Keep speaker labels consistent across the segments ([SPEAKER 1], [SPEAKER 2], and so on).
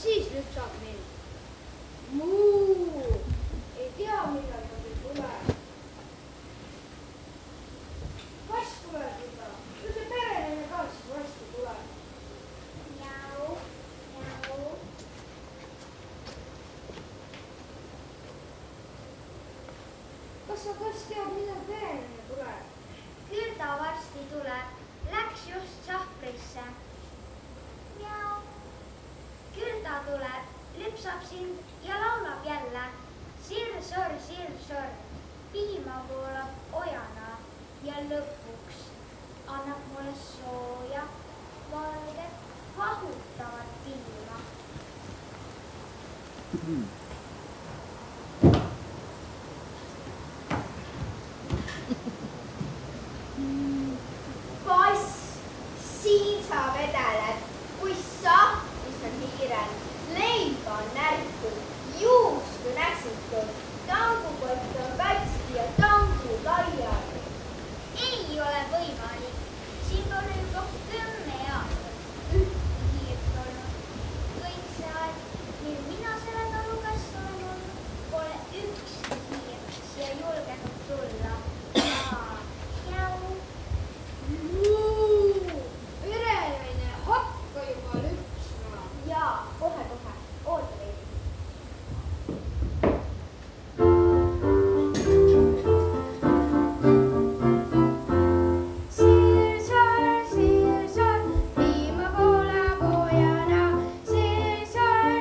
[SPEAKER 1] siis lüpsab mind. Muu, ei tea, millal ta küll tuleb. Kass tuleb juba. No see pereline ka siis varsti tuleb.
[SPEAKER 2] Jau, jau.
[SPEAKER 1] Kas sa kass teab, millal pereline tuleb?
[SPEAKER 2] Küll ta varsti tuleb. Läks just sahvrisse. Jau. Küll ta tuleb, lüpsab sind ja laulab jälle. Sir-sor, piima voolab ojana ja lõpuks annab mulle sooja, valget, vahutavat piima.
[SPEAKER 3] Kass, siin sa vedeled, kui sahtis on hiirel, leib on närkud, juustu näksitud, tangukott on katski ja tangu laiali.
[SPEAKER 2] Ei ole võimalik. Siin pole juba 10 aastat ühtki hiirt olnud. Kõik see aeg, mil mina selle talu kass olen olnud, pole ükski hiir siia julgenud tulla. Jau.
[SPEAKER 1] Muu, pereline, hakka juba lüpsma.
[SPEAKER 3] Jaa, kohe-kohe, oota veidi.
[SPEAKER 2] Sir-sor, piima voolab ojana. Sir-sor,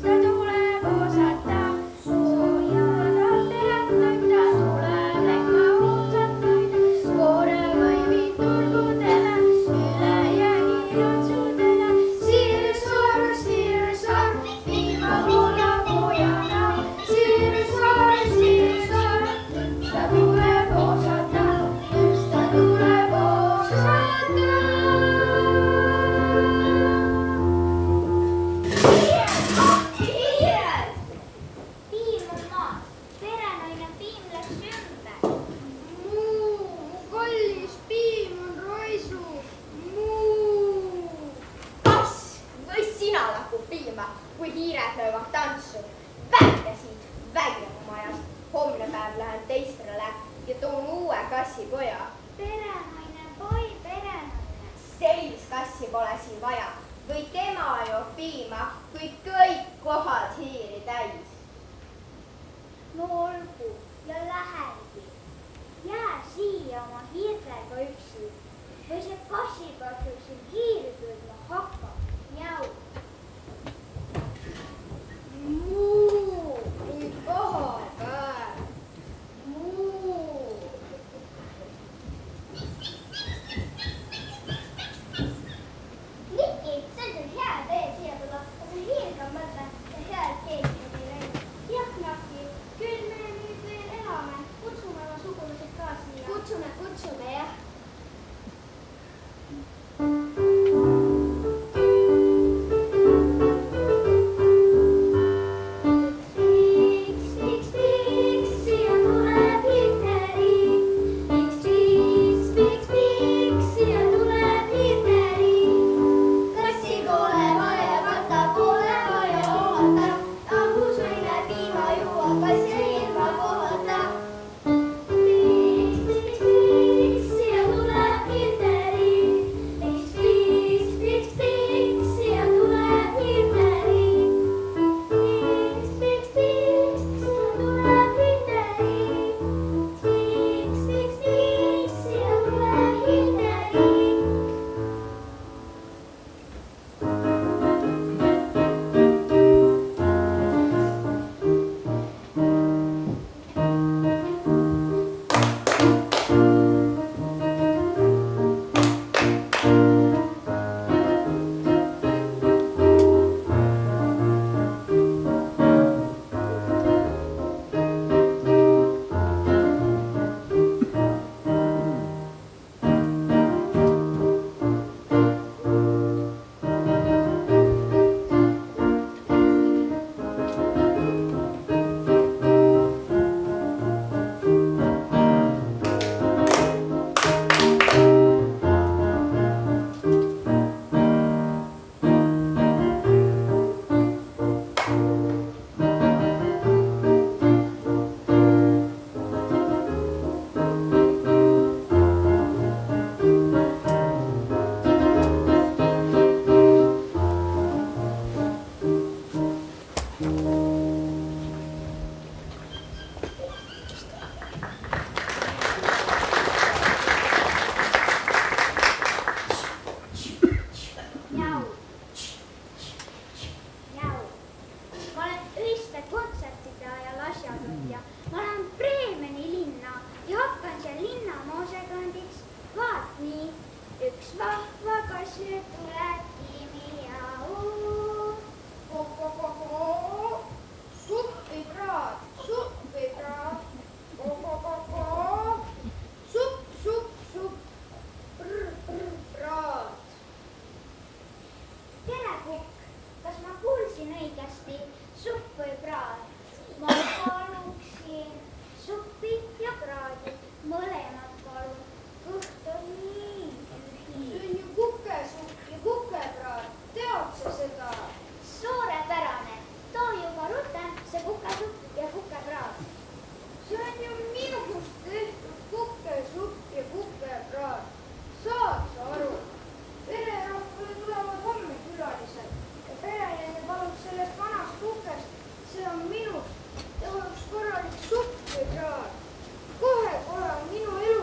[SPEAKER 2] ta tuleb osata. Sooja talterat ta tuleb lekma uusatuid. Koore võivib turgudele, ülejäägi otsudele. Sir-sor, piima voolab ojana. Sir-sor, ta tuleb osata. Ta tuleb osata.
[SPEAKER 3] Hiired!
[SPEAKER 2] Piim on maas. Perenaine piim läks ümber.
[SPEAKER 1] Muu, mu kallis piim on raisus. Muu.
[SPEAKER 3] Kass, või sina lahkud piima, kui hiired löövad tantsu. Välja siit, välja mu majast. Homne päev lähen teistrale ja toon uue kassipoja.
[SPEAKER 2] Perenaine, poi perenaine.
[SPEAKER 3] Sellist kassi pole siin vaja. Või tema joob piima, kui kõik kohad hiiri täis.
[SPEAKER 2] No olgu ja lähengi. Jää siia oma hiirtega üksi. Või see kassipaksu siin hiiri püüdma hakkab. Jau.
[SPEAKER 1] Muu, kui paha päev. Muu.
[SPEAKER 2] Niki, see on küll hea tee siia tulla, aga see hiirga mõte ja hea, et keegi ei läinud. Jah, Naki, küll me nüüd veel elame. Kutsume oma sugulased ka siia.
[SPEAKER 3] Kutsume jah.
[SPEAKER 2] Kassi pole vaja, vaata pole vaja. Kukk, kas ma kuulsin õigesti? Supp või praad? Ma paluksin suppi ja praadi. Mõlemad palun. Kõht on nii tühi.
[SPEAKER 1] See on ju kukesupp ja kukepraad. Tead sa seda?
[SPEAKER 2] Suurepärane. Too juba rutem see kukesupp ja kukepraad.
[SPEAKER 1] See on ju minust tehtud kukesupp ja kukepraad. Saad sa aru? Pererahvale tulevad homme külalised ja pereneine palub sellest vanast kukest. See on minust. Ja oleks korralik supp või praad. Kohe on minu elu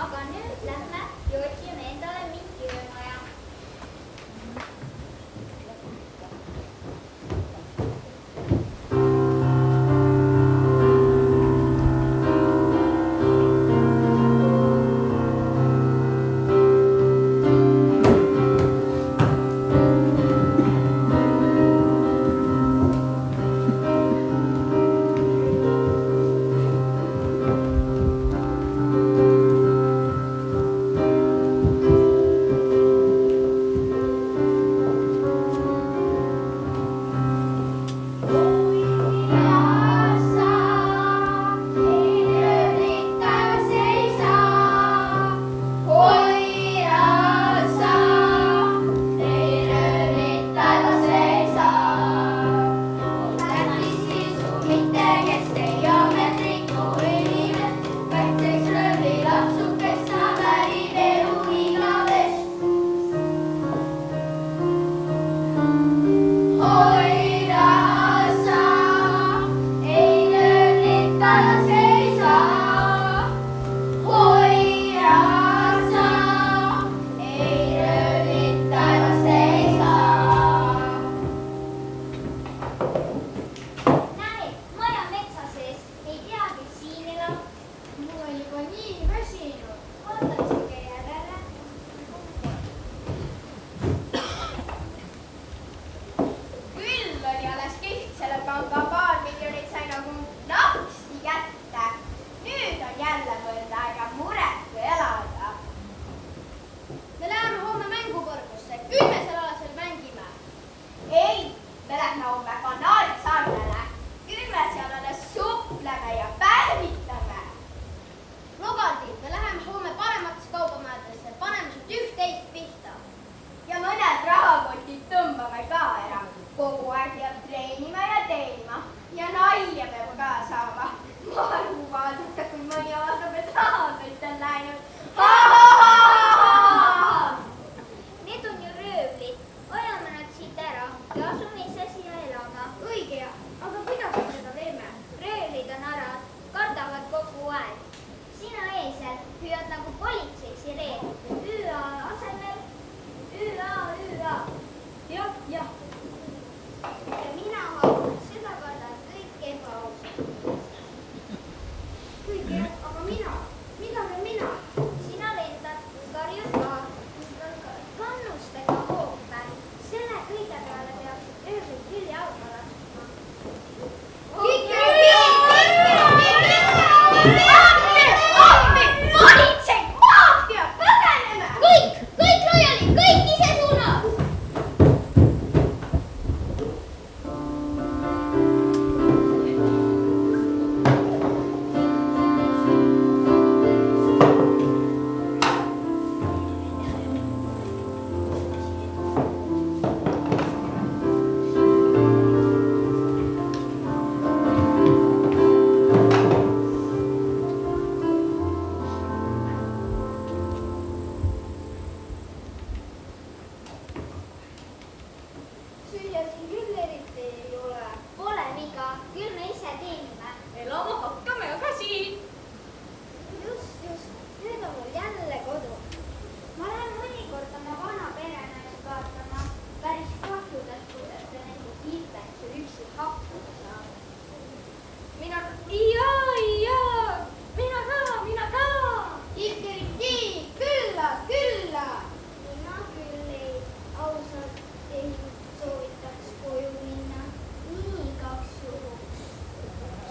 [SPEAKER 2] aga nüüd lähme ja otsime endale mingi öömaja.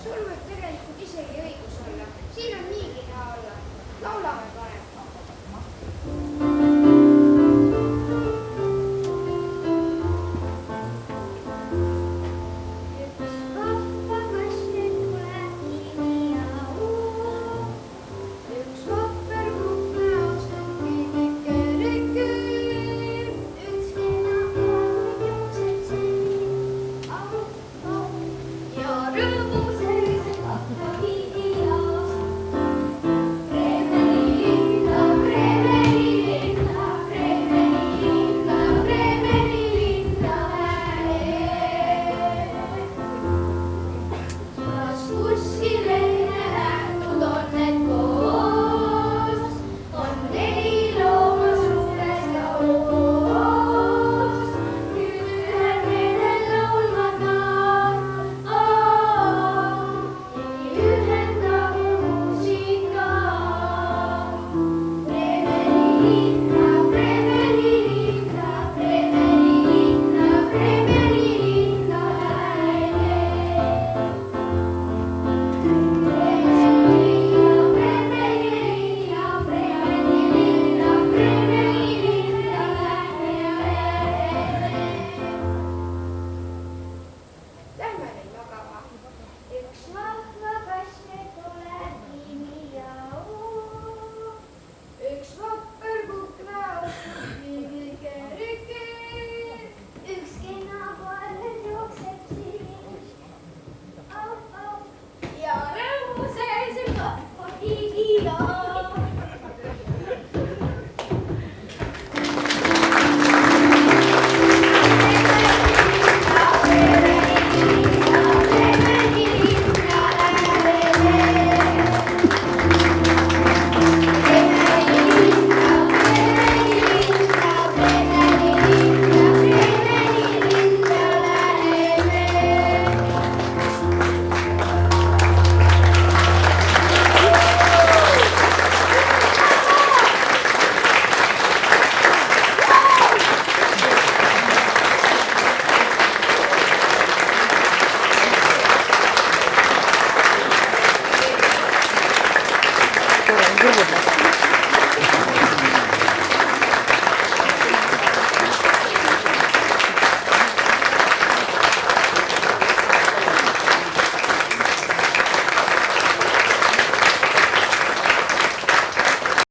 [SPEAKER 1] sul võib tegelikult isegi õigus olla, siin on niigi hea olla. laulame ka.